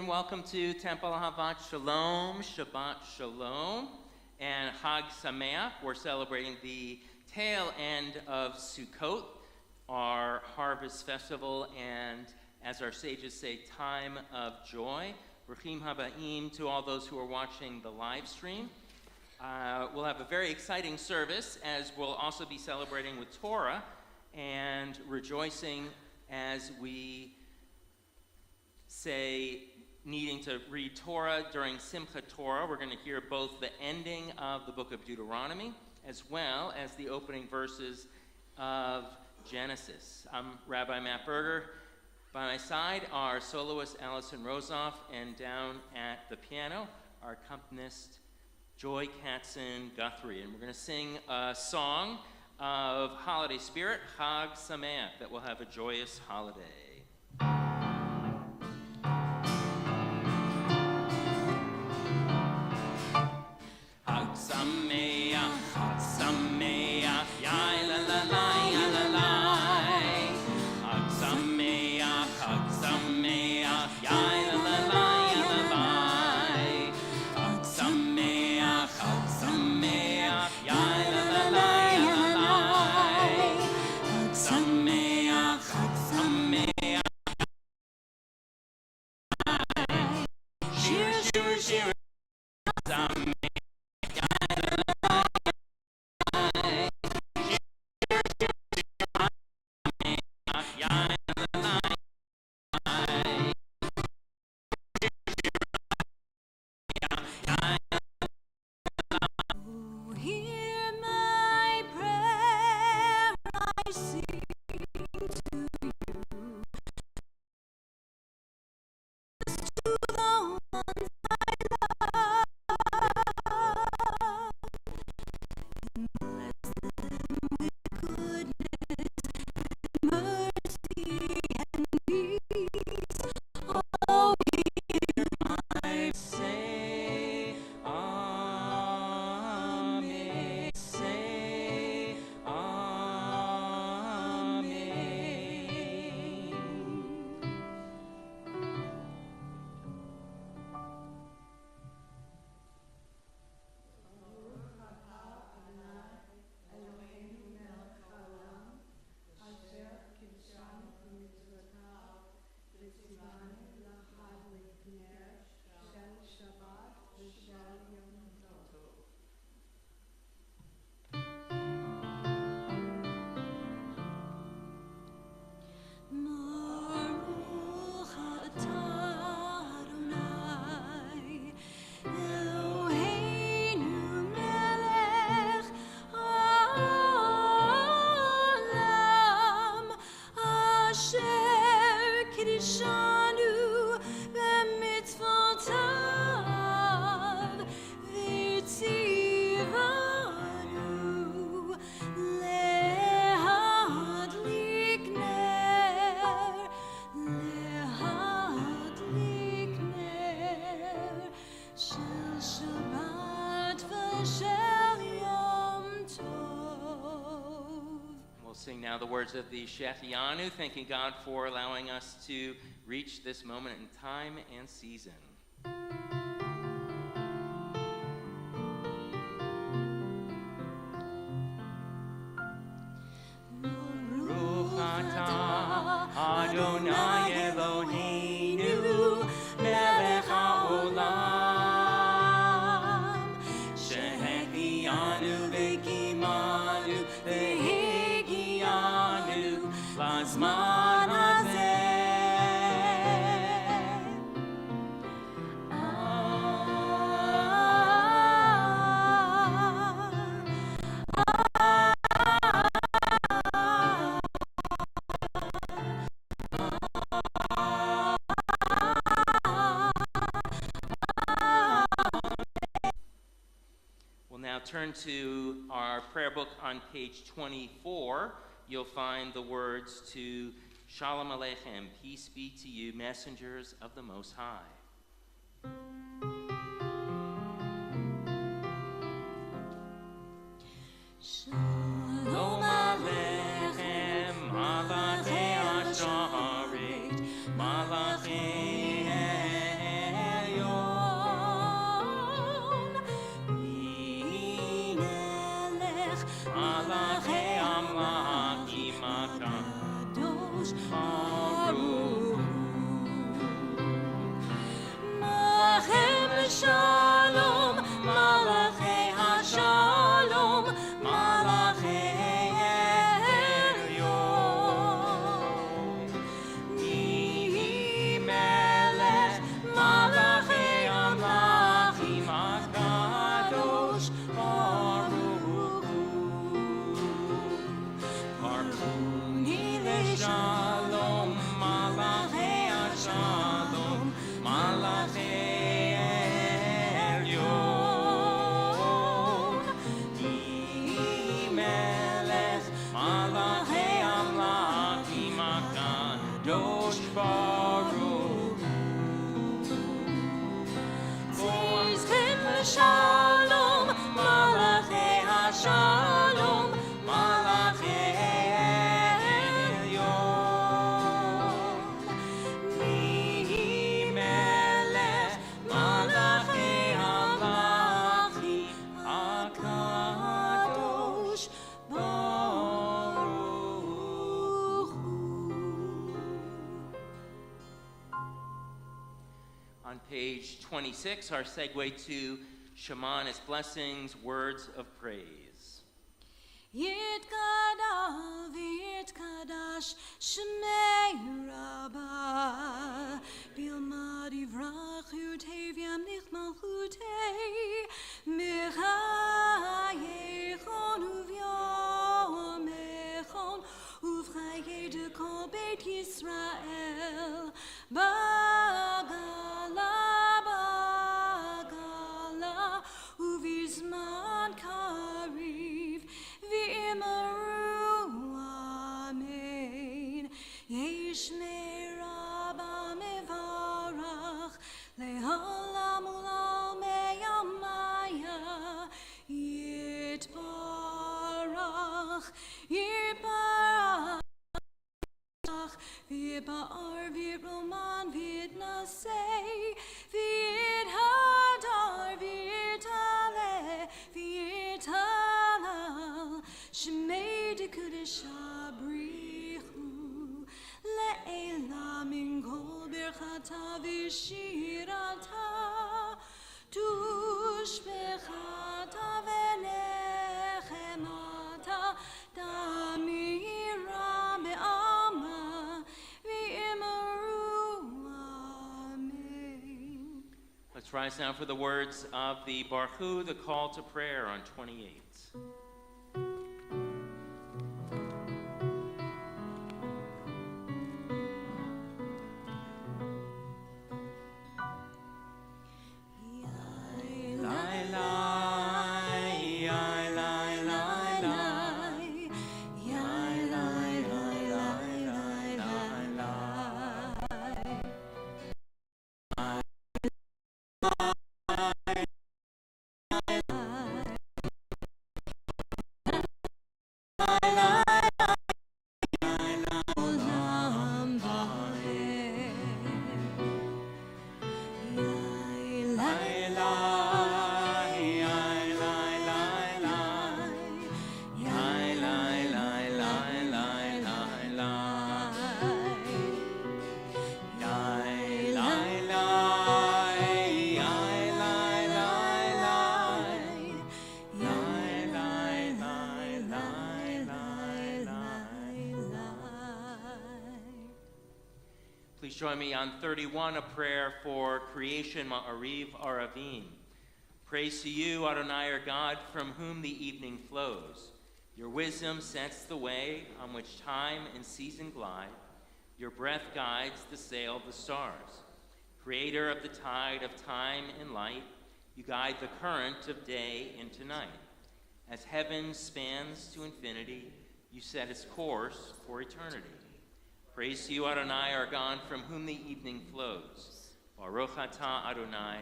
and welcome to Temple Havat Shalom, Shabbat Shalom, and Chag Sameach. We're celebrating the tail end of Sukkot, our harvest festival, and as our sages say, time of joy. Bruchim Habaim to all those who are watching the live stream. We'll have a very exciting service as we'll also be celebrating with Torah and rejoicing as we say needing to read Torah during Simchat Torah. We're going to hear both the ending of the book of Deuteronomy as well as the opening verses of Genesis. I'm Rabbi Matt Berger. By my side are soloist Allison Rosoff, and down at the piano, our accompanist Joy Katzen Guthrie. And we're going to sing a song of holiday spirit, Chag Sameach, that will have a joyous holiday. Chag Sameach, Chag Sameach, yai la la la, ya la la. Chag Sameach, Chag Sameach, yai la la la, ya la la. Chag Sameach, Chag Sameach, yai la la la, ya la la. Chag Sameach, Chag Sameach. Shir, shir, shir. Sameach. Now the words of the Shechianu, thanking God for allowing us to reach this moment in time and season. Baruch atah Adonai Eloheinu melech haolam shehechianu v'kimanu Lazman We'll now turn to our prayer book on page 24. You'll find the words to Shalom Aleichem, peace be to you, messengers of the Most High. Shalom Aleichem, Malachei Asharet, Malachei page 26, our segue to Shema and its blessings, words of praise. Yitkadash v'yitkadash Shemei Rabbah Bilmad yivrach utev yamlich malchutei Mechayechon uvyomechon Uvchaye de kol Beit Yisrael Bagala Bagala Uvizman Kariv V'imaru Amen Yishmei Rabba Mevarach Le'olam u'lal me'yamaya Yitbarach Yitbarach V'yiba'ar v'yibroman v'yitnasei V'yithadar v'yitale v'yitalal Shemei d'kudesh abrichu Le'ela min kol birchata v'shirata Tushbechata v'nechemata Damira be'ama v'imaru amen. Let's rise now for the words of the Baruch, the call to prayer on 28. Please join me on 31, a prayer for creation, Ma'ariv Aravim. Praise to you, Adonai, our God, from whom the evening flows. Your wisdom sets the way on which time and season glide. Your breath guides the sail of the stars. Creator of the tide of time and light, you guide the current of day into night. As heaven spans to infinity, you set its course for eternity. Praise to you, Adonai, our God, from whom the evening flows. Baruch atah Adonai,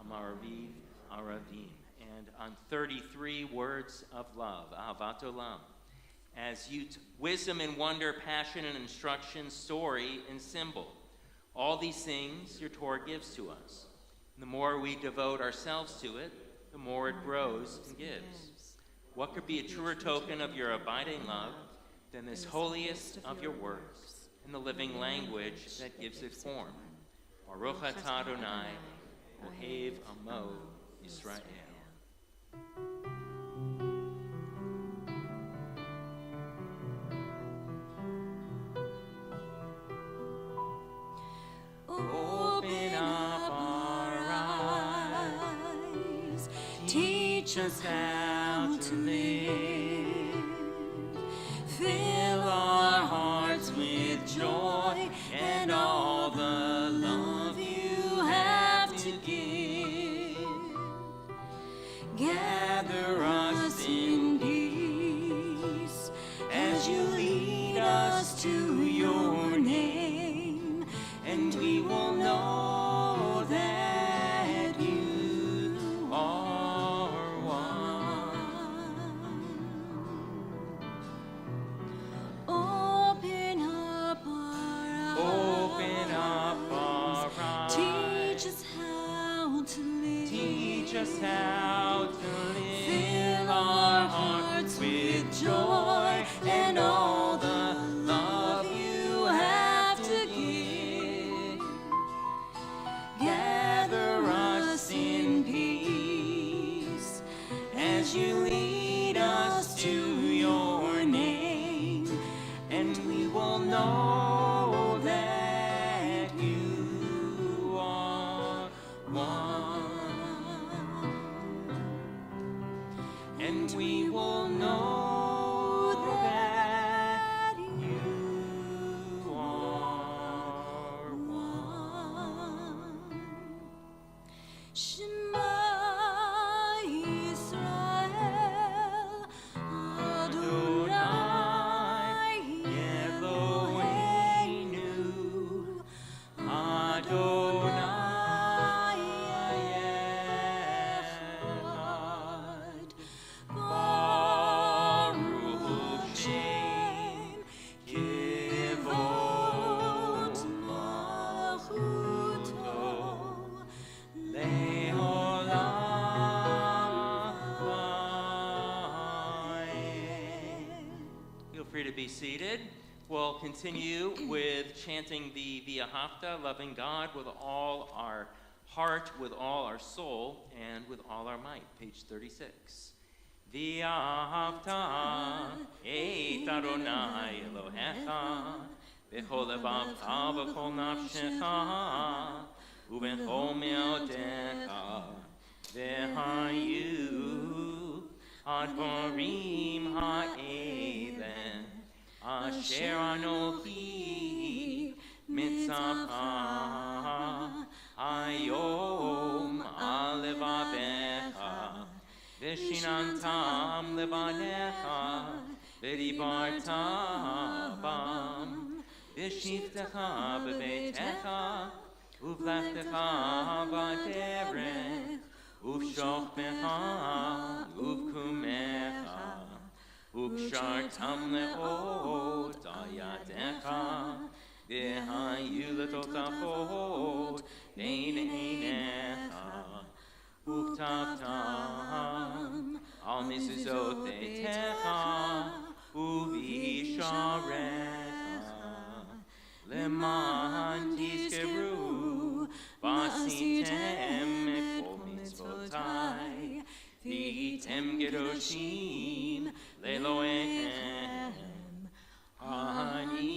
Hamaraviv Aravim. And on 33, words of love, Ahavat Olam. As wisdom and wonder, passion and instruction, story and symbol. All these things your Torah gives to us. And the more we devote ourselves to it, the more it grows and gives. What could be a truer token of your abiding love than this holiest of your works and the living language that gives it form? Baruch atah Adonai, Ohev Amo Yisrael. Open up our eyes, teach us how to live, fill our hearts with joy and all the love you have to give. Gather us in peace as you lead us to your name, and we will know that you are one. and we will know that you are one. Shema Yisrael, Adonai Eloheinu, Adonai Echad, Baruch Shem Kivod Malchuto, Le'olam Va'ed. Feel free to be seated. We'll continue with chanting the V'ahavta, loving God with all our heart, with all our soul, and with all our might. Page 36. V'ahavta et Adonai Elohecha b'chol levavcha v'chol nafshecha u'b'chol me'odecha v'hayu advarim ha'elen asher anochi mitzavcha hayom al levavecha v'shinantam levanecha v'dibarta bam v'shiftecha b'beitecha uvlechtecha b'derech uv'shochmecha uv'kumecha uv'shartam le'od al yadecha v'hayu letotachot bein einecha uv'tavtam al mezuzot beitecha uv'isharecha leman tizkeru v'asitem et kol mitzvotai v'hitem kedoshim le'Elohechem ani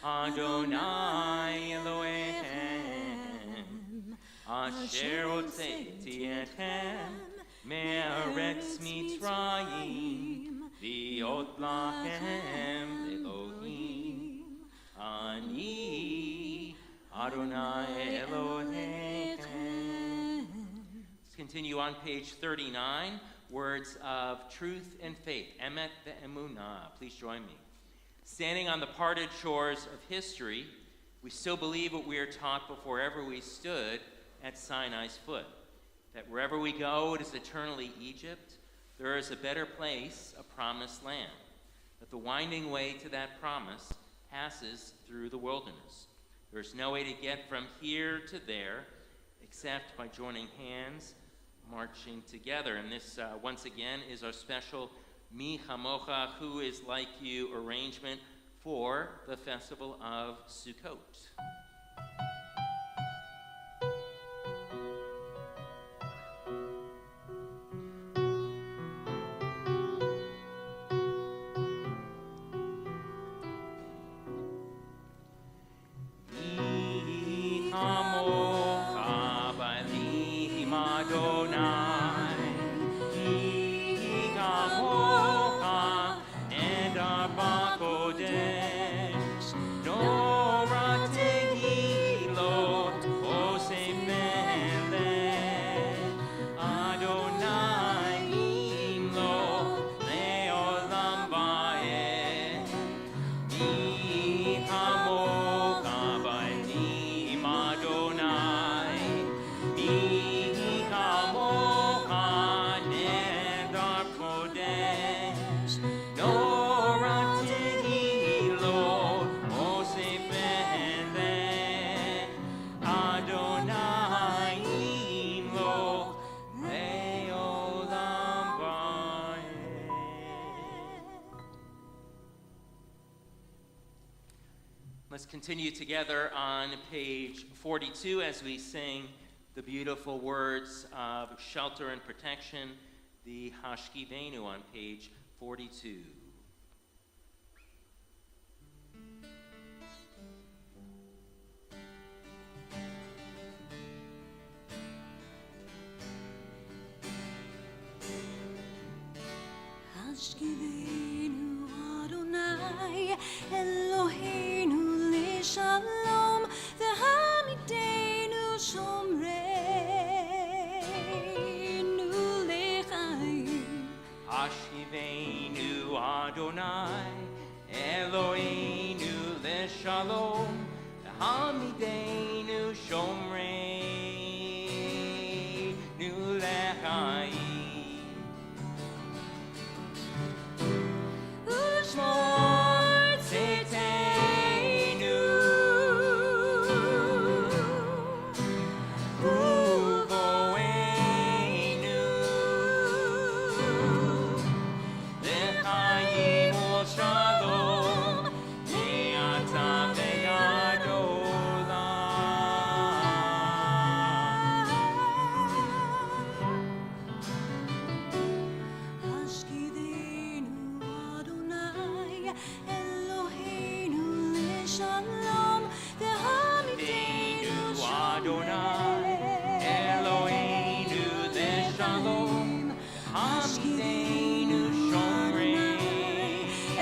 Adonai Elohechem asher hotzeti etchem me'aretz Mitzrayim v'ot lachem Elohim ani Adonai Elohechem. Let's continue on page 39, words of truth and faith, emet ve'emunah. Please join me. Standing on the parted shores of history, we still believe what we are taught before ever we stood at Sinai's foot, that wherever we go, it is eternally Egypt. There is a better place, a promised land, that the winding way to that promise passes through the wilderness. There's no way to get from here to there except by joining hands, marching together. And this, once again, is our special Mi Chamocha, Who Is Like You arrangement for the Festival of Sukkot. Let's continue together on page 42 as we sing the beautiful words of shelter and protection, the Hashkivenu on page 42. Hashkivenu Adonai Eloheinu Lishalom V'hamidenu Shomreinu Lechaim Hashkivenu Adonai Eloheinu Leshalom V'hamidenu Shomreinu Lechaim Ushmor Tzitzeinu Uvoenu L'chaim u'shalom Me'ata ve'ad olam Hashkivenu Adonai Eloheinu Lishalom V'hamidenu Adonai Eloheinu Leshalom Hamidenu Shomreinu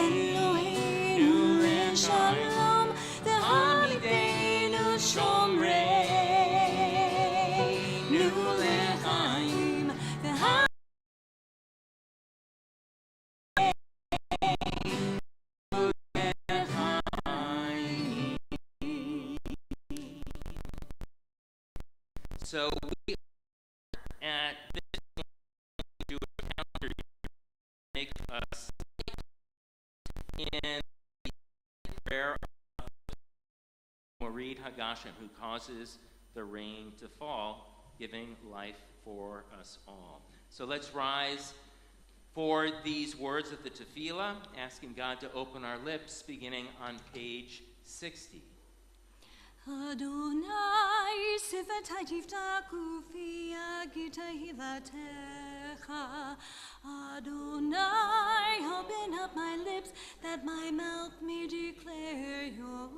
Eloheinu Lishalom V'hamidenu Shomreinu Lechaim So we at this point do a calendar year, make us in the prayer of Morid Hagashem, who causes the rain to fall, giving life for us all. So let's rise for these words of the tefillah, asking God to open our lips, beginning on page 60. Adonai Sifatai Tiftaku Fi Hilatecha Adonai, open up my lips that my mouth may declare your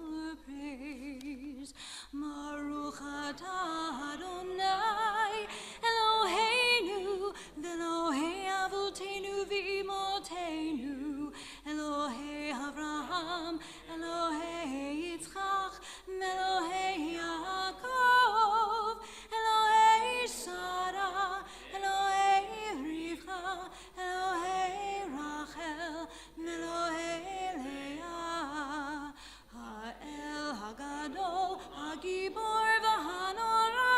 praise. Baruch atah Adonai Eloheinu V'Elohei Avotenu V'Imotenu Elohei Avraham Elohei Yitzchak Elohei Yaakov Elohei Sarah Elohei Rivka Elohei Rachel Elohei Leah Ha'el Hagadol Hagibor V'Hanora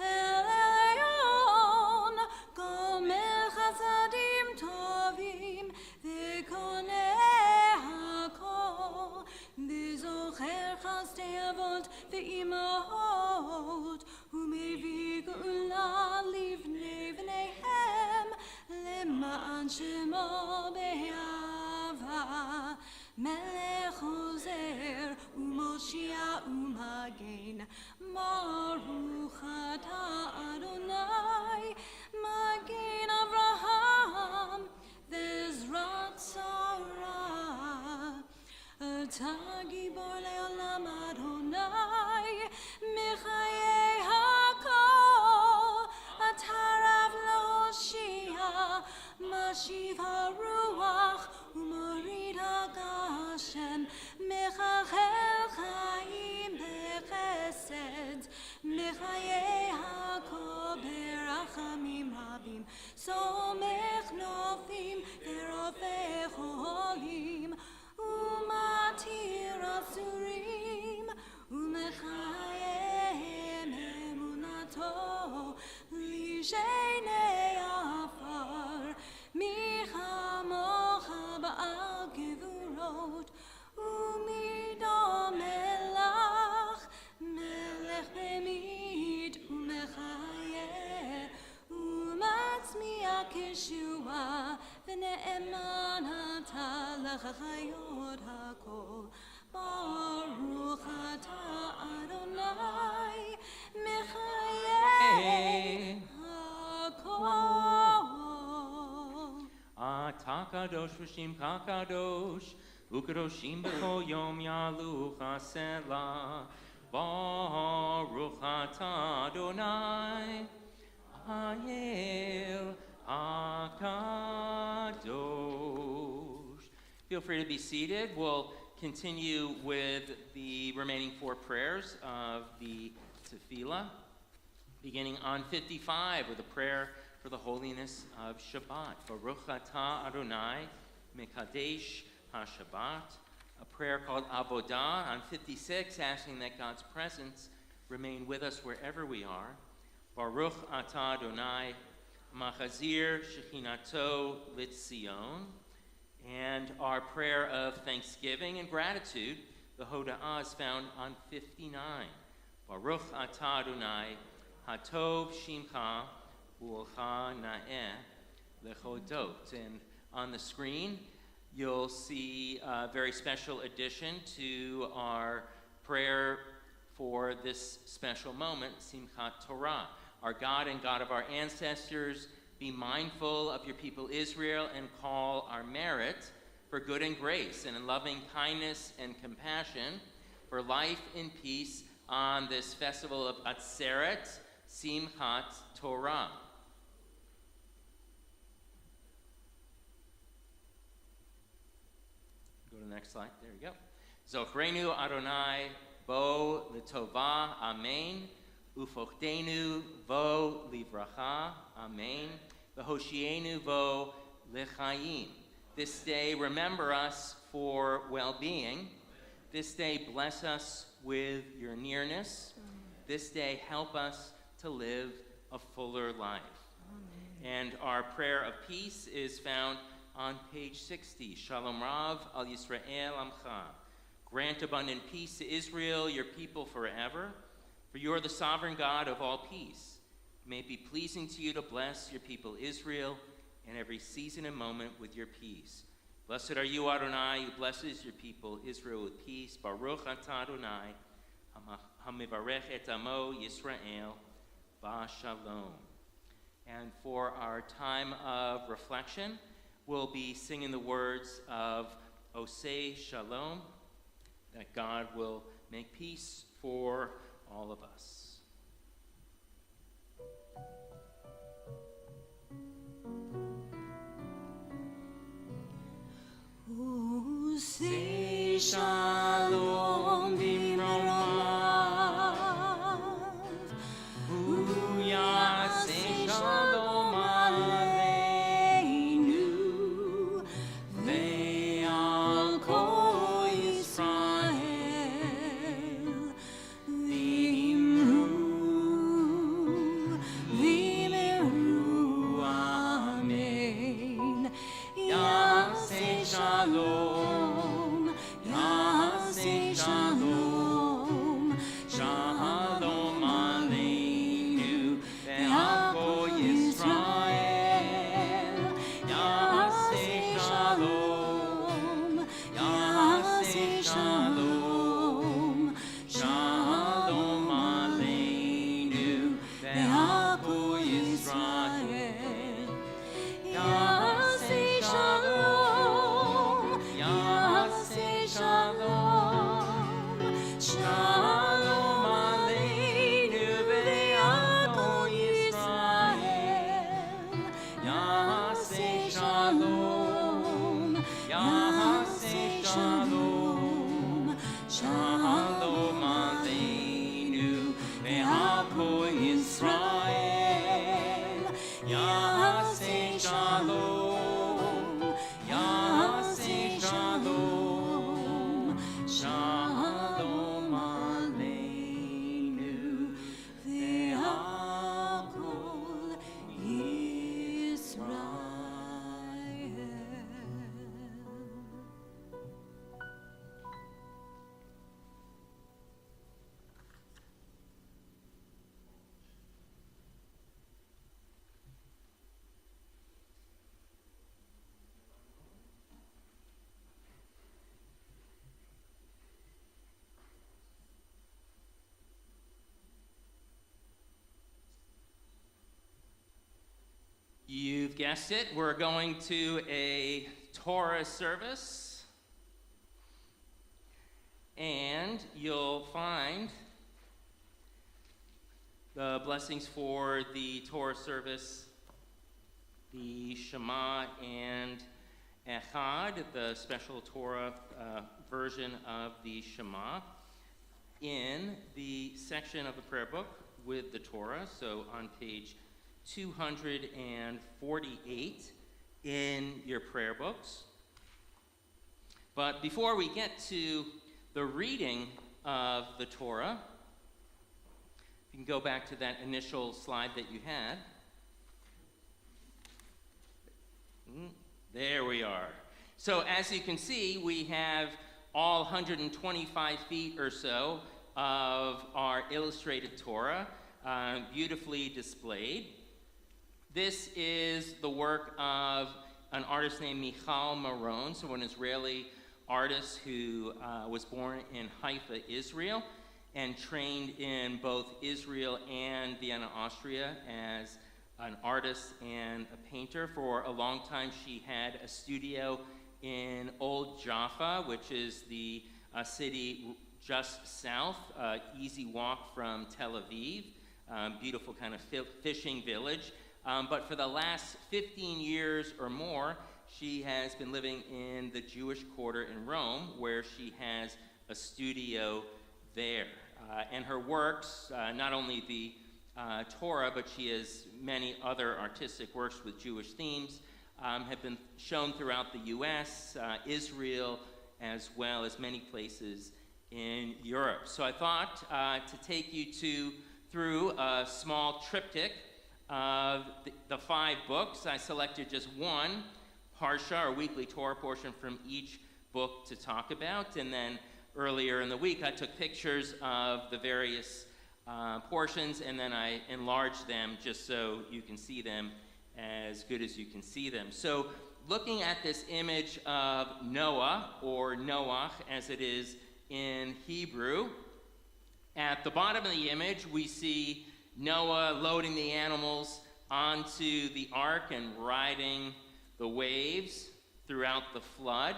El Elyon Gomel Chasadim Tovim V'Konei HaKol V'Zocher Chasdei Avot V'Imahot U'Mevi Geula Livnei V'neihem Lema'an Shemo Be'ava Melech Ozer U'Moshia U'Magen Baruch atah Adonai Magen Avraham V'Ezrat Sarah Atah Gibor Le'olam Adonai Mechayei HaKol Atah Rav L'Hoshia Mashiv HaRuach U'Morid HaGashem Mechachel Chaim B'Chesed Mechayei HaKol Berachamim Rabim Somech Nofim V'Rofei Cholim Umatir Asurim Umechayem Emunato Lishenei Afar Michamocha Ba'al Gevurot Umidom Melach Melech Bemid Umechayeh Umatzmiach Yeshua V'ne'eman atah l'chachayot hakol Baruch atah Adonai Mechayeh hakol Atah kadosh v'shimcha kadosh u'kadoshim b'kol yom yalucha selah Baruch atah Adonai Hayel HaKadosh Feel free to be seated. We'll continue with the remaining 4 prayers of the Tefillah, beginning on 55 with a prayer for the holiness of Shabbat. Baruch atah Adonai mekadesh ha-Shabbat. A prayer called Avodah on 56, asking that God's presence remain with us wherever we are. Baruch atah Adonai machazir shechinato litzion. And our prayer of thanksgiving and gratitude, the Hoda'ah, is found on 59. Baruch atah Adonai hatov shimcha u'olcha na'eh lechodot. And on the screen, you'll see a very special addition to our prayer for this special moment, Simchat Torah. Our God and God of our ancestors, be mindful of your people Israel and call our merit for good and grace and in loving kindness and compassion for life in peace on this festival of Atzeret, Simchat Torah. Go to the next slide. There you go. Zochrenu Adonai bo l'tova, amen. Ufochtenu vo livracha, amen. V'hoshienu vo lechayim. This day remember us for well-being. This day bless us with your nearness. This day help us to live a fuller life. Amen. And our prayer of peace is found on page 60. Shalom Rav al Yisrael Amcha. Grant abundant peace to Israel, your people forever. For you are the sovereign God of all peace. May it be pleasing to you to bless your people Israel in every season and moment with your peace. Blessed are you, Adonai, who blesses your people Israel with peace. Baruch atah Adonai, hamivarech et amo Yisrael, b'shalom. And for our time of reflection, we'll be singing the words of Oseh Shalom, that God will make peace for all of us. Say shalom b'marav, say shalom aleinu, ve'al kol Yisrael, v'imru, amen. Yaseh shalom. You've guessed it, we're going to a Torah service, and you'll find the blessings for the Torah service, the Shema, and Echad, the special Torah version of the Shema, in the section of the prayer book with the Torah, so on page 248 in your prayer books. But before we get to the reading of the Torah, you can go back to that initial slide that you had. There we are. So as you can see, we have all 125 feet or so of our illustrated Torah, beautifully displayed. This is the work of an artist named Michal Maron, so an Israeli artist who was born in Haifa, Israel, and trained in both Israel and Vienna, Austria, as an artist and a painter. For a long time, she had a studio in Old Jaffa, which is the city just south, easy walk from Tel Aviv, beautiful kind of fishing village. But for the last 15 years or more, she has been living in the Jewish quarter in Rome, where she has a studio there. And her works, not only the Torah, but she has many other artistic works with Jewish themes, have been shown throughout the U.S., Israel, as well as many places in Europe. So I thought to take you through a small triptych of the 5 books. I selected just one Parsha, or weekly Torah portion, from each book to talk about. And then earlier in the week, I took pictures of the various portions, and then I enlarged them just so you can see them as good as you can see them. So looking at this image of Noah, or Noach as it is in Hebrew, at the bottom of the image we see Noah loading the animals onto the ark and riding the waves throughout the flood.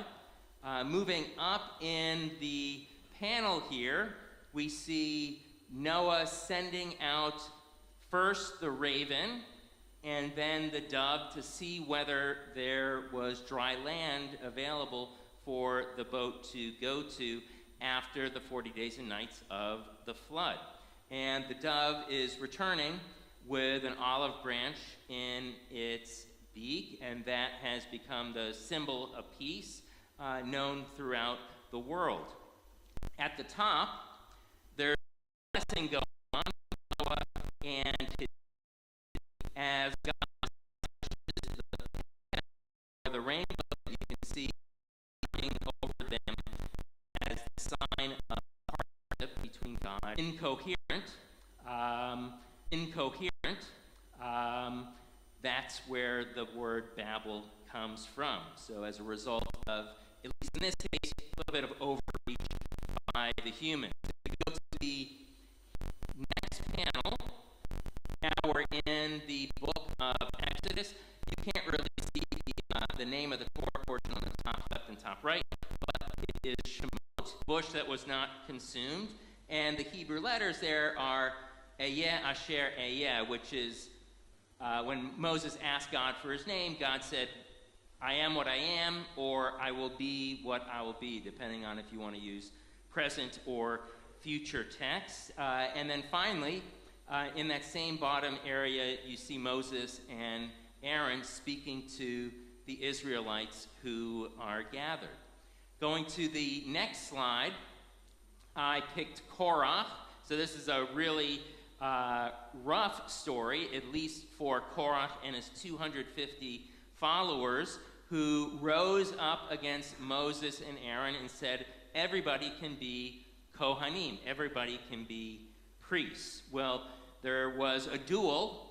Moving up in the panel here, we see Noah sending out first the raven and then the dove to see whether there was dry land available for the boat to go to after the 40 days and nights of the flood. And the dove is returning with an olive branch in its beak, and that has become the symbol of peace known throughout the world. At the top, there's a blessing going on, Noah and his, as God the rainbow, you can see over them as the sign of partnership between God. Incoherent, that's where the word Babel comes from. So as a result of, at least in this case, a little bit of overreach by the humans. If we go to the next panel, now we're in the book of Exodus. You can't really see the name of the Torah portion on the top left and top right, but it is Shemot, bush that was not consumed. And the Hebrew letters there are Eyeh Asher Eyeh, which is when Moses asked God for his name, God said, I am what I am, or I will be what I will be, depending on if you want to use present or future tense. And then finally, in that same bottom area, you see Moses and Aaron speaking to the Israelites who are gathered. Going to the next slide, I picked Korach. So this is a really rough story, at least for Korach and his 250 followers, who rose up against Moses and Aaron and said, everybody can be Kohanim, everybody can be priests. Well, there was a duel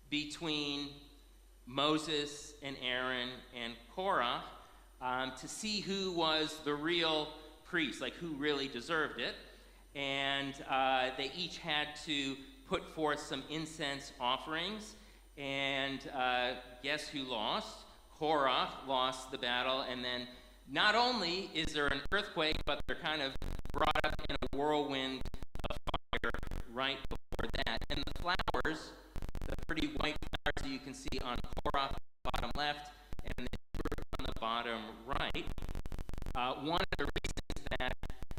between Moses and Aaron and Korah to see who was the real priest, like who really deserved it. And they each had to put forth some incense offerings. And guess who lost? Korah lost the battle. And then not only is there an earthquake, but they're kind of brought up in a whirlwind of fire right before that. And the flowers, the pretty white flowers that you can see on Korah, bottom left, and the on the bottom right, one of the reasons that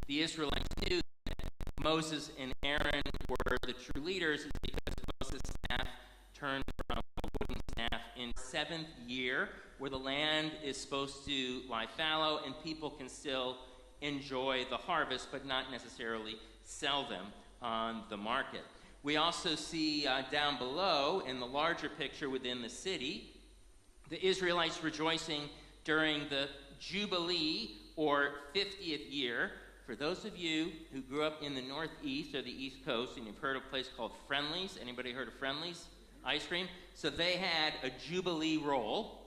the Israelites knew that Moses and Aaron were the true leaders is because Moses' staff turned from a wooden staff in 7th year, where the land is supposed to lie fallow and people can still enjoy the harvest, but not necessarily sell them on the market. We also see down below, in the larger picture within the city, the Israelites rejoicing during the Jubilee, or 50th year. For those of you who grew up in the Northeast or the East Coast, and you've heard of a place called Friendly's. Anybody heard of Friendly's ice cream? So they had a Jubilee roll,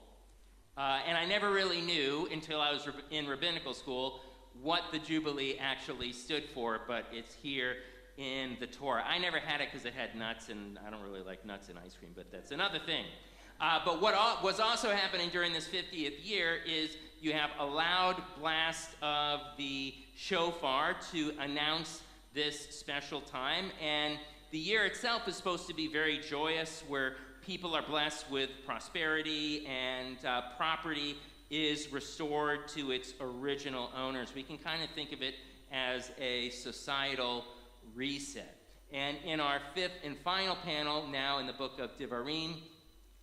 and I never really knew until I was in rabbinical school what the Jubilee actually stood for, but it's here in the Torah. I never had it because it had nuts, and I don't really like nuts in ice cream, but that's another thing. But what was also happening during this 50th year is you have a loud blast of the shofar to announce this special time, and the year itself is supposed to be very joyous, where people are blessed with prosperity and property is restored to its original owners. We can kind of think of it as a societal reset. And in our fifth and final panel, now in the book of Devarim,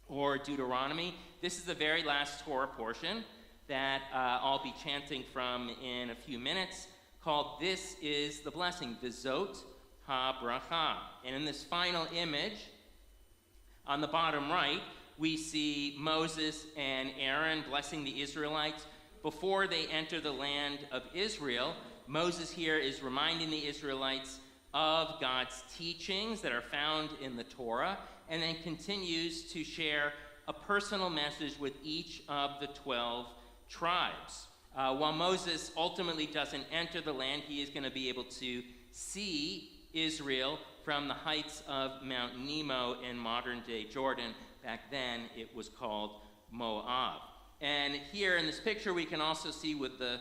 or Deuteronomy, this is the very last Torah portion that I'll be chanting from in a few minutes, called This is the Blessing, Vizot HaBracha. And in this final image, on the bottom right, we see Moses and Aaron blessing the Israelites before they enter the land of Israel. Moses here is reminding the Israelites of God's teachings that are found in the Torah, and then continues to share a personal message with each of the 12 tribes. While Moses ultimately doesn't enter the land, he is going to be able to see Israel from the heights of Mount Nebo in modern-day Jordan. Back then, it was called Moab. And here in this picture, we can also see with the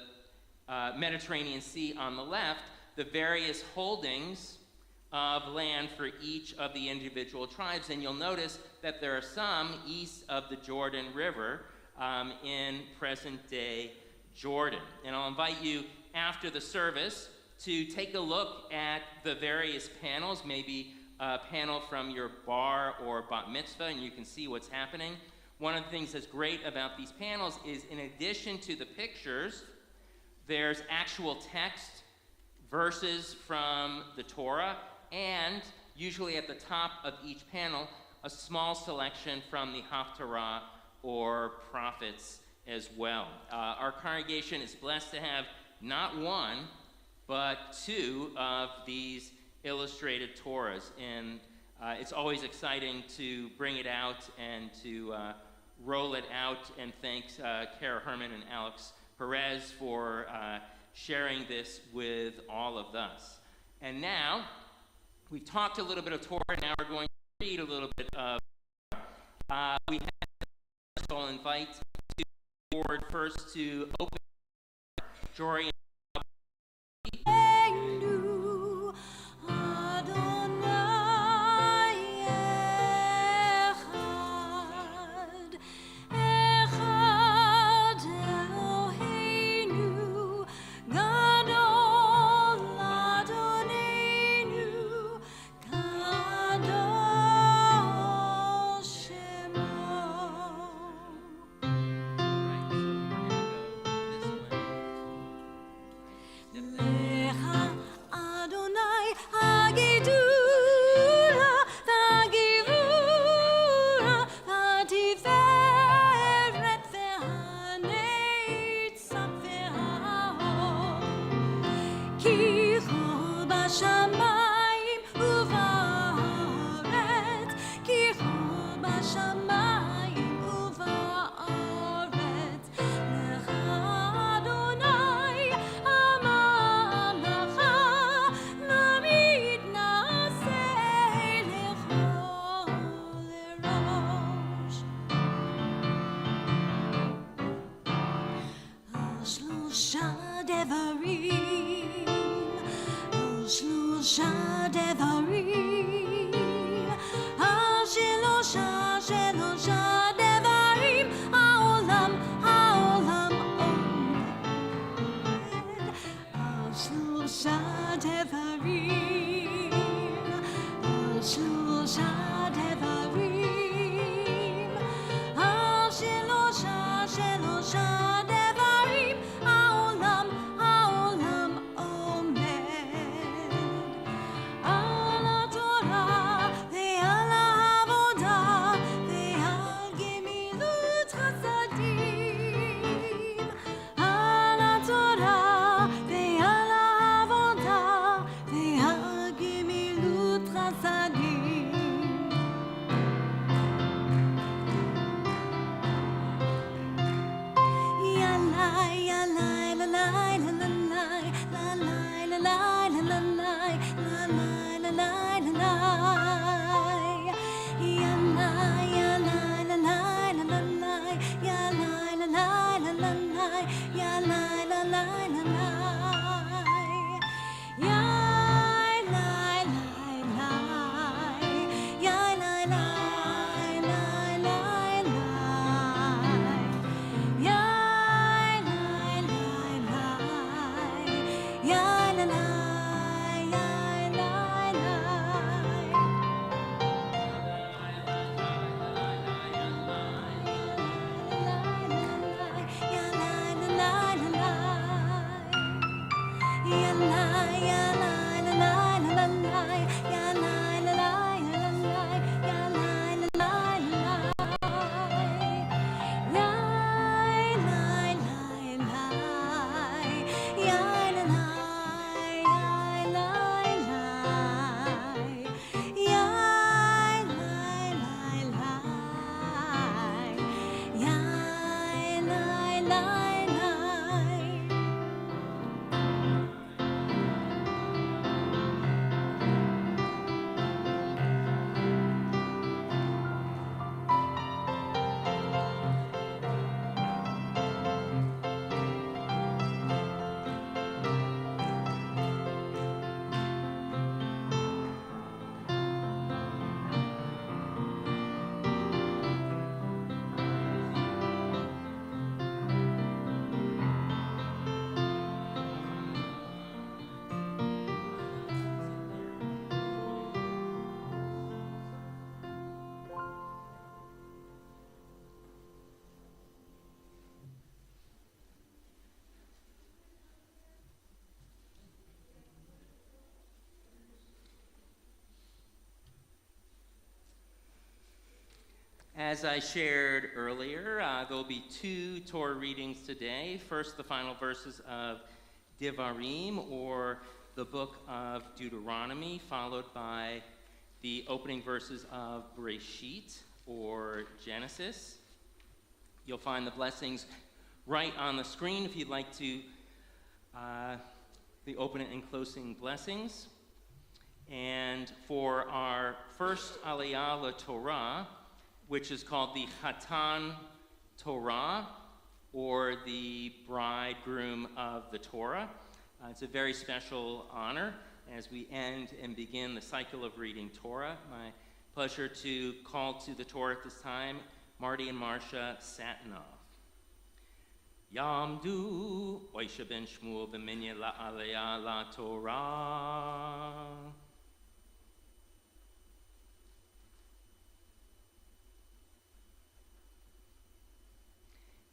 Mediterranean Sea on the left, the various holdings of land for each of the individual tribes. And you'll notice that there are some east of the Jordan River in present-day Jordan. And I'll invite you after the service to take a look at the various panels, maybe a panel from your bar or bat mitzvah, and you can see what's happening. One of the things that's great about these panels is, in addition to the pictures, there's actual text, verses from the Torah, and usually at the top of each panel, a small selection from the Haftarah, or prophets, as well. Our congregation is blessed to have not one, but two of these illustrated Torahs, and it's always exciting to bring it out and to roll it out, and thanks Kara Herman and Alex Perez for sharing this with all of us. And now, we've talked a little bit of Torah, now we're going to read a little bit of we have, so I'll invite to forward first to open Jory. העולם As I shared earlier, there'll be 2 Torah readings today. First, the final verses of Devarim, or the book of Deuteronomy, followed by the opening verses of Bereshit, or Genesis. You'll find the blessings right on the screen if you'd like to, the opening and closing blessings. And for our first Aliyah LaTorah, which is called the Chatan Torah, or the bridegroom of the Torah. It's a very special honor as we end and begin the cycle of reading Torah. My pleasure to call to the Torah at this time Marty and Marcia Satinoff. Yamdu Oisha ben Shmuel b'minya la'aliyah LaTorah.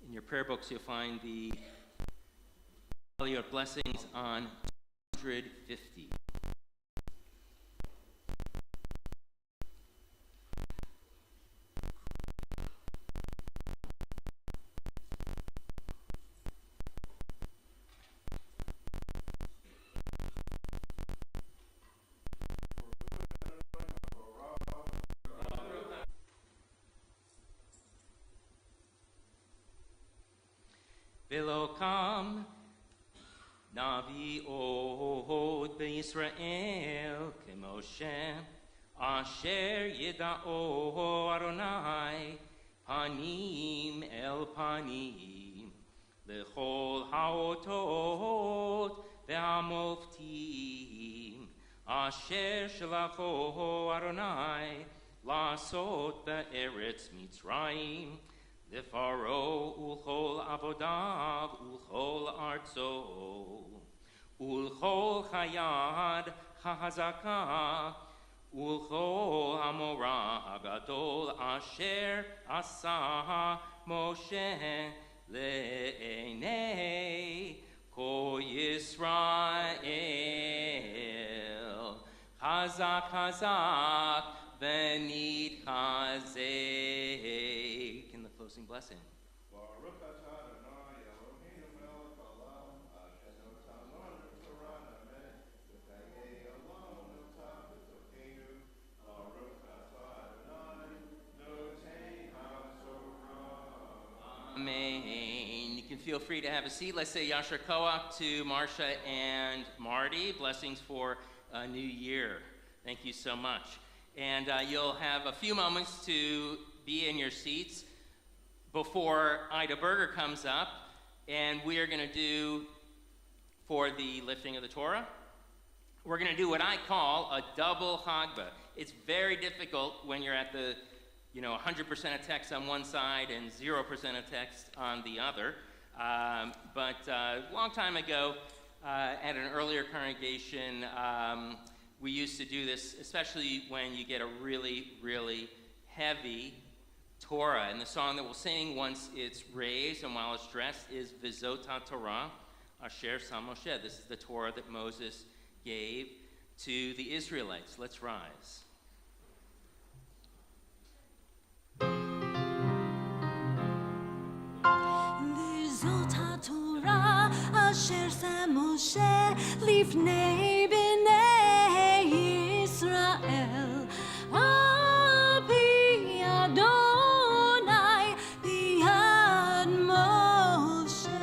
In your prayer books, you'll find the Aliyah blessings on 250. Velokam Navi Od B'Yisrael K'Moshe Asher Yida'o Adonai Panim El Panim L'chol Haotot Ve'amoftim Asher Shalacho Adonai Lasot Be'eretz Mitzrayim L'faro ulchol avodav ulchol artzo ulchol chayad hahazaka ulchol hamorah hagadol asher asa Moshe le'enei kol Yisrael chazak chazak v'nid chazek. Closing blessing. Amen. You can feel free to have a seat. Let's say Yashar Koach to Marcia and Marty. Blessings for a new year. Thank you so much. And you'll have a few moments to be in your seats before Ida Berger comes up, and we are going to do, for the lifting of the Torah, we're going to do what I call a double Hagbah. It's very difficult when you're at the 100% of text on one side and 0% of text on the other. But a long time ago, at an earlier congregation, we used to do this, especially when you get a really, really heavy Torah. And the song that we'll sing once it's raised and while it's dressed is Vizot HaTorah Asher Sam Moshe. This is the Torah that Moses gave to the Israelites. Let's rise. Vizot HaTorah Asher Sam Moshe Lifnei Bnei Yisrael Al Pi Adonai B'Yad Moshe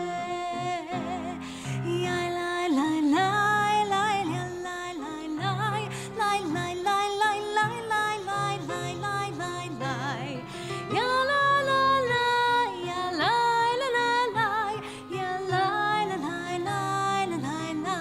Yai lai lai lai lai lai lai lai lai lai lai lai lai lai lai lai lai lai lai Ya la la la ya la la la la ya la la la la la la la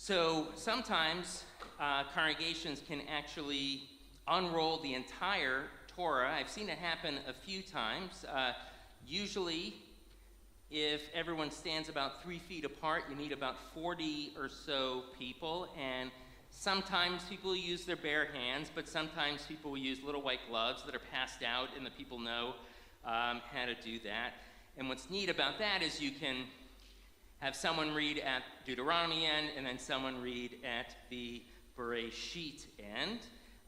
So sometimes congregations can actually unroll the entire Torah. I've seen it happen a few times. Usually, if everyone stands about 3 feet apart, you need about 40 or so people, and sometimes people use their bare hands, but sometimes people will use little white gloves that are passed out, and the people know how to do that. And what's neat about that is you can have someone read at Deuteronomy end, and then someone read at the Bereshit end.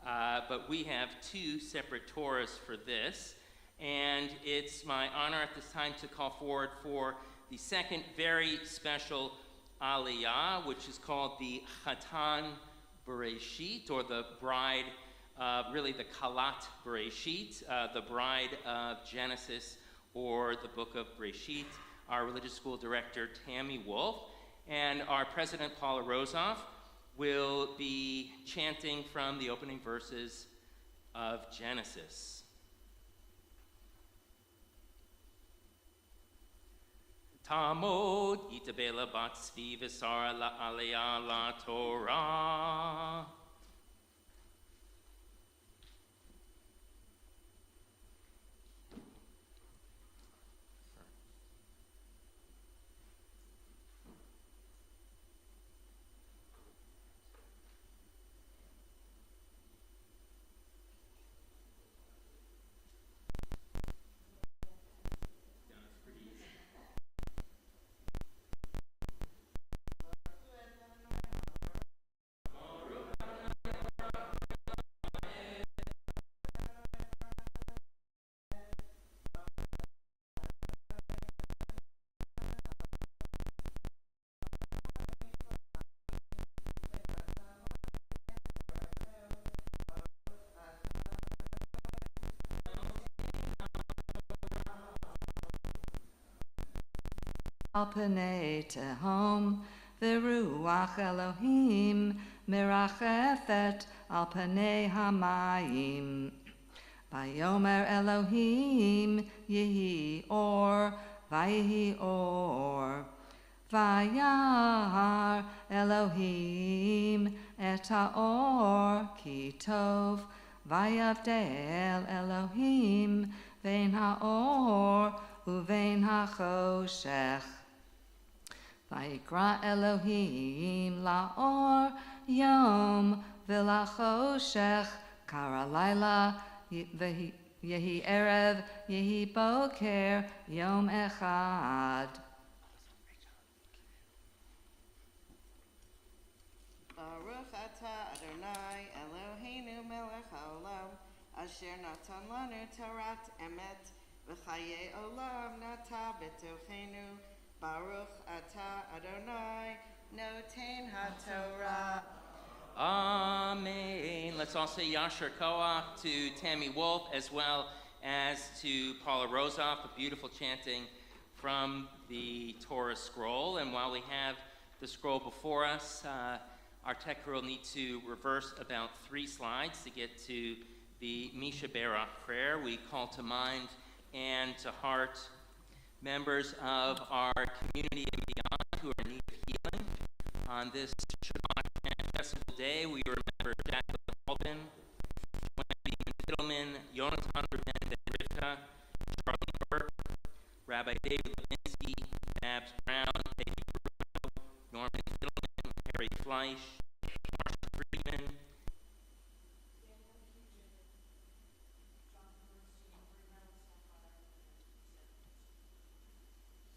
But we have 2 separate Torahs for this. And it's my honor at this time to call forward for the second very special Aliyah, which is called the Chatan Bereshit, or the bride, really the Kalat Bereshit, the bride of Genesis, or the book of Bereshit. Our religious school director, Tammy Wolf, and our president, Paula Rosoff, will be chanting from the opening verses of Genesis. Tamod itabela bat tzvi v'sara la aliyah la Torah. Al Pnei Tehom, V'ruach Elohim, Merachefet al Pnei Hamayim. Vayomer Elohim, Yehi Or, Vayehi Or. Vayar Elohim et haor ki tov, Vayavdel Elohim vein haor uvein hachoshech. Vayikra Elohim laor yom v'lachoshech kara laila yehi erev yehi boker yom echad. Baruch atah Adonai Eloheinu melech haolam asher natan lanu Torat emet v'chayei olam nata b'tochenu. Baruch atah Adonai noten haTorah. Amen. Let's all say Yasher Koach to Tammy Wolf, as well as to Paula Rosoff, a beautiful chanting from the Torah scroll. And while we have the scroll before us, our tech crew will need to reverse about 3 slides to get to the Misha Berach prayer. We call to mind and to heart members of our community and beyond who are in need of healing. On this Shabbat festival day, we remember Jacqueline Albin, Wendy Middleman, Yonatan Ben Rivka, Charlie Burke, Rabbi David Levinsky, Babs Brown, Peggy Bruno, Norman Middleman, Harry Fleisch, Marcia Friedman,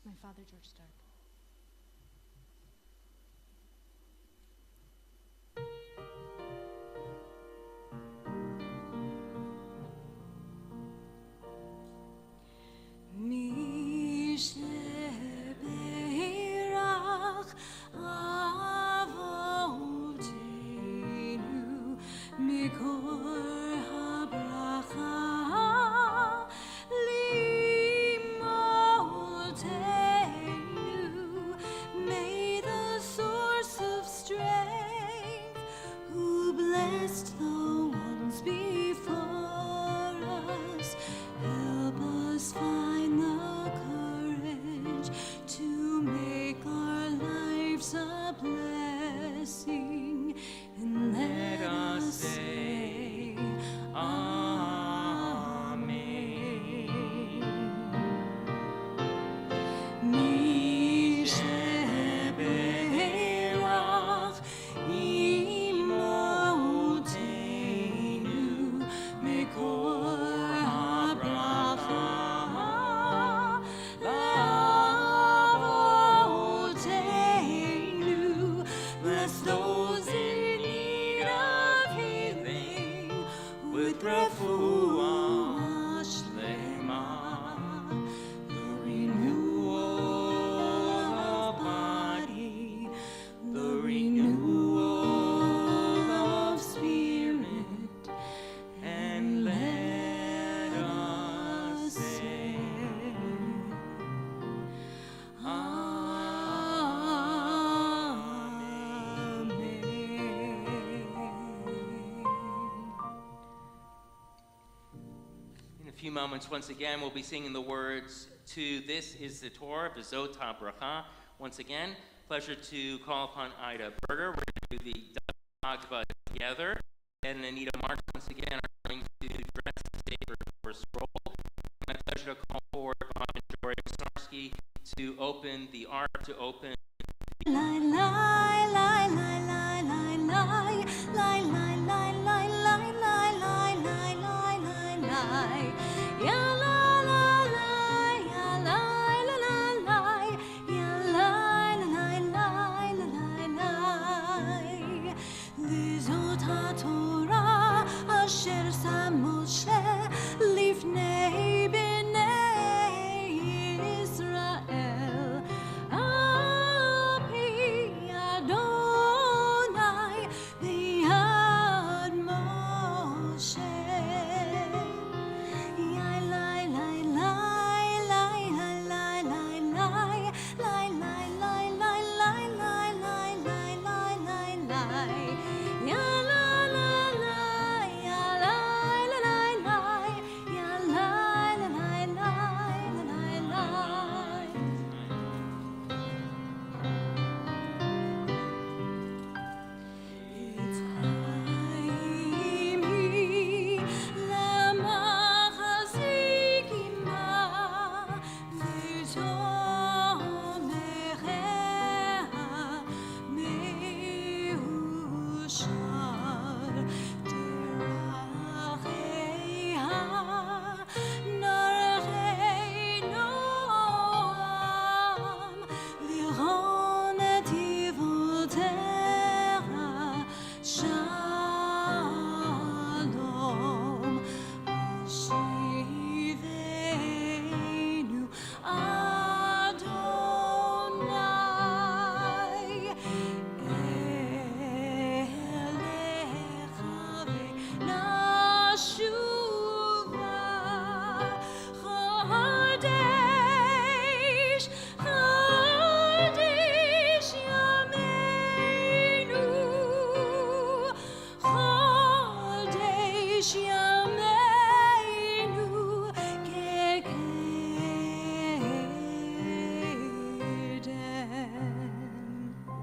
My father, George Stark. moments, once again, we'll be singing the words to This is the Torah, V'zot HaBracha. Once again, pleasure to call upon Ida Berger. We're going to do the Dagba together. And Anita Marks, once again, are going to dress the stage for the first role. My pleasure to call forward Bob and Jory Starsky to open the ark, to open. אשר שם משה לפני בני ישראל על פי אדוני ביד משה.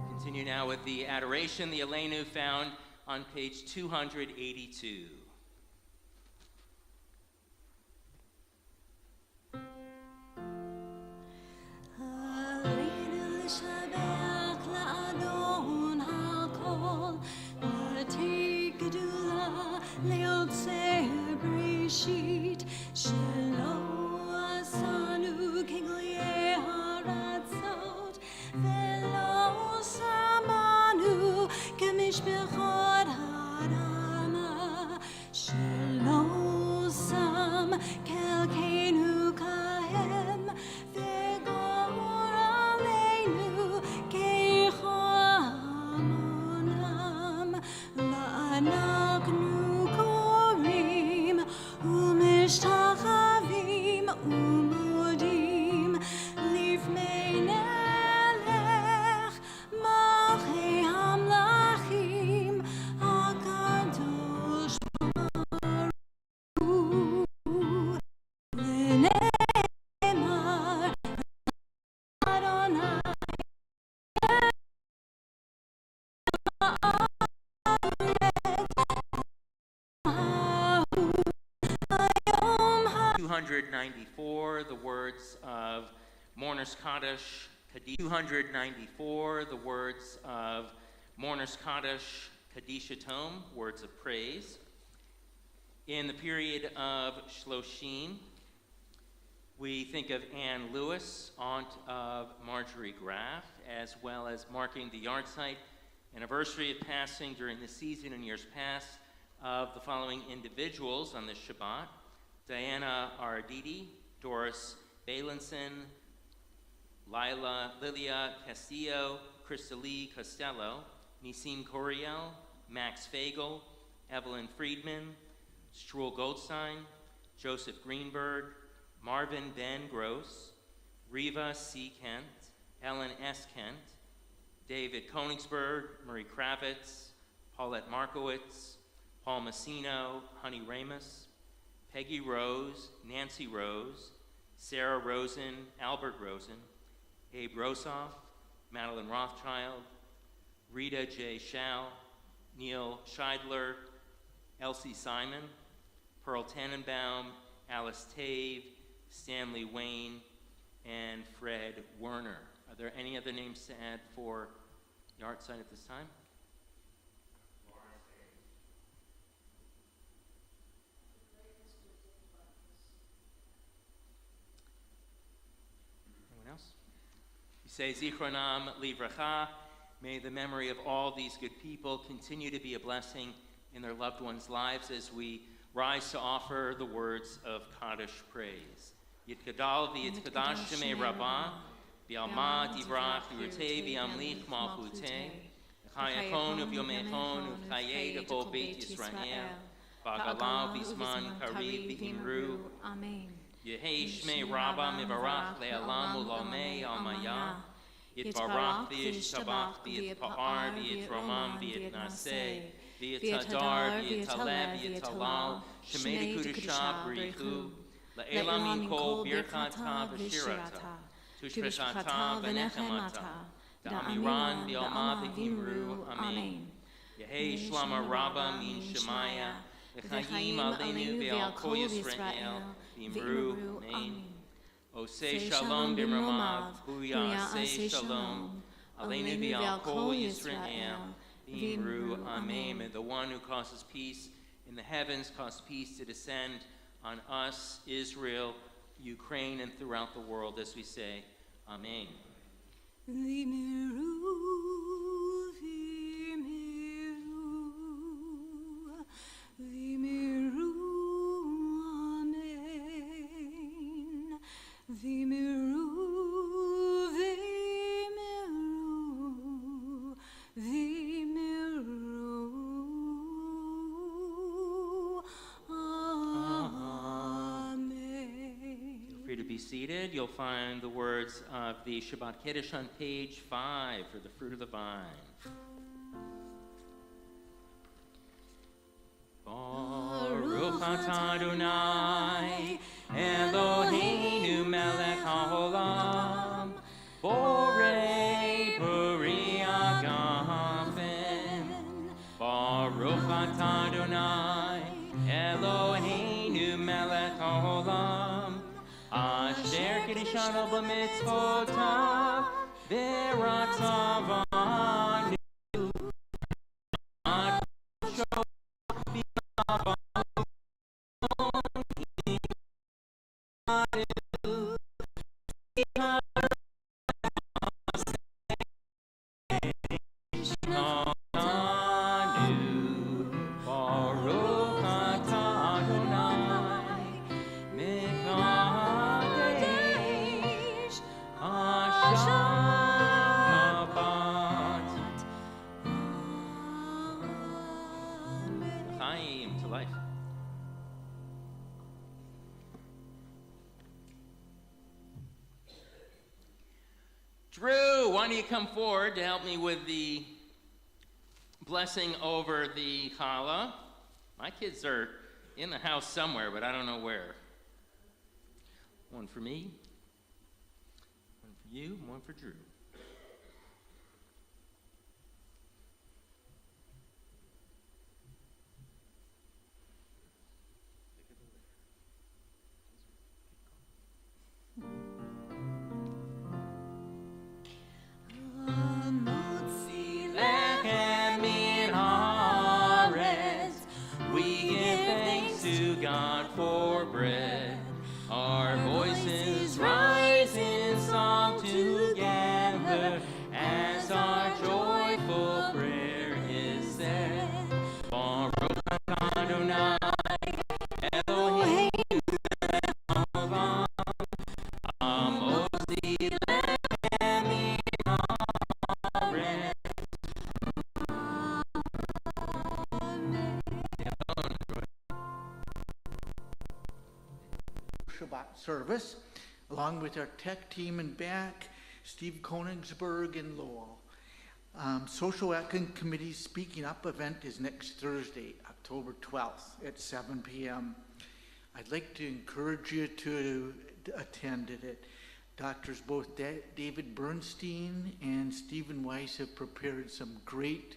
Continue now with the adoration, the Aleinu, found on page 282. Sheet Shelo Asanu Kingli Haratzot Velo Samanu Kemish Bechod Harama Shelo Sam Kelkenu Kahem Vegor Aleinu Kechamonam La'anaknu משתחווים ומודים לפני נלך מלכי המלכים הקדוש ברוך הוא ונאמר אדוני 294, the words of Mourner's Kaddish, 294, the words of Mourner's Kaddish, Kaddish Tome, words of praise. In the period of Shloshim, we think of Anne Lewis, aunt of Marjorie Graff, as well as marking the yahrzeit anniversary of passing during this season and years past of the following individuals on this Shabbat: Diana Arditi, Doris Bailenson, Lilia Castillo, Crystalie Costello, Nissim Coriel, Max Fagel, Evelyn Friedman, Struhl Goldstein, Joseph Greenberg, Marvin Ben Gross, Riva C. Kent, Ellen S. Kent, David Koenigsberg, Marie Kravitz, Paulette Markowitz, Paul Massino, Honey Ramus, Peggy Rose, Nancy Rose, Sarah Rosen, Albert Rosen, Abe Rosoff, Madeline Rothschild, Rita J. Schau, Neil Scheidler, Elsie Simon, Pearl Tannenbaum, Alice Tave, Stanley Wayne, and Fred Werner. Are there any other names to add for the art site at this time? Anyone else? We say Zichronam Livracha. May the memory of all these good people continue to be a blessing in their loved ones' lives as we rise to offer the words of Kaddish praise. Yitkadal v'yitkadash shemei Rabbah, v'alma divrach v'yurtei v'yamlich malchutei, v'chayachon uv'yomechon uv'chayei d'kol beit Yisrael, v'agalau v'zman kariv v'imru. Amen. Yehei shmei Rabbah mivarach le'alam u'lamei almayah, Yitbarach v'yishtabach v'yitpa'ar v'yitromam v'yitnaseh, v'yitadar v'yitaleh v'yitalal, shemei dekudusha b'richu, la'elam yikol birchata v'shirata, tushbechata v'nechemata, da'amiran v'yalma v'himru. Amen. Yehei shlama Rabbah min Shemaya, v'chayim aleinu v'al kol Yisrael, v'imru. Amen. Oseh shalom b'mramav, hu ya'aseh shalom, aleinu v'al kol Yisrael, v'imru. Amen. May the one who causes peace in the heavens cause peace to descend on us, Israel, Ukraine, and throughout the world, as we say, Amen. V'imru, v'imru, v'imru, amen. V'imru, v'imru, v'imru, amen. Feel free to be seated. You'll find the words of the Shabbat Kiddush on page 5 for the fruit of the vine. Baruch atah Adonai, Eloheinu melech haolam, borei peri agafen. Baruch atah Adonai, Eloheinu melech haolam, asher kiddushanu b'mitzvotav, v'ratzav anu. To life. Drew, why don't you come forward to help me with the blessing over the challah? My kids are in the house somewhere, but I don't know where. One for me, one for you, one for Drew. God for bread, our voices rise in song together as our joyful prayer is said. Baruch atah Adonai, Eloheinu melech haolam, amosi lechem min haaretz. Shabbat service, along with our tech team in back, Steve Konigsberg and Lowell. Social Econ Committee Speaking Up event is next Thursday, October 12th at 7 p.m. I'd like to encourage you to attend it. Doctors both David Bernstein and Stephen Weiss have prepared some great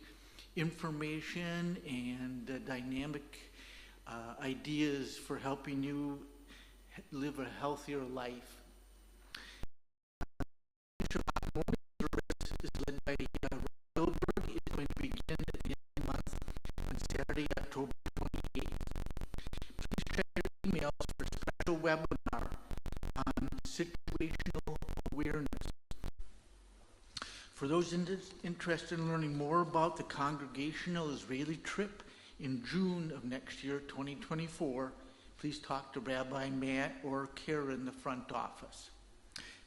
information and dynamic ideas for helping you live a healthier life. Shabbat morning service is led by Wilberg. It's going to begin at the end of the month on Saturday, October 28th. Please check your emails for a special webinar on situational awareness. For those interested in learning more about the Congregational Israeli trip in June of next year, 2024, please talk to Rabbi Matt or Kara in the front office.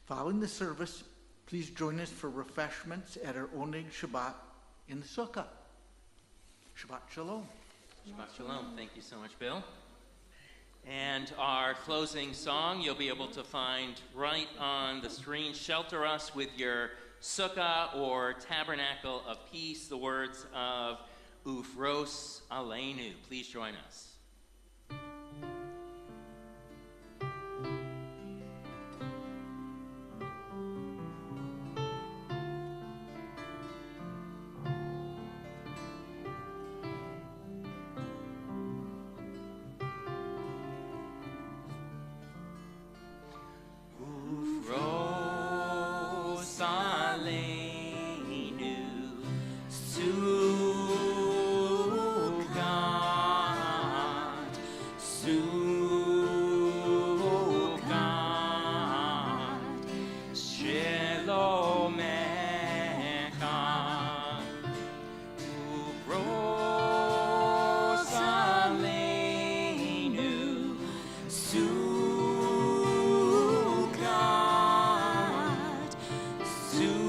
Following the service, please join us for refreshments at our Oneg Shabbat in the Sukkah. Shabbat Shalom. Shabbat Shalom. Thank you so much, Bill. And our closing song you'll be able to find right on the screen. Shelter us with your sukkah or tabernacle of peace, the words of Ufros Aleinu. Please join us. Sukkot,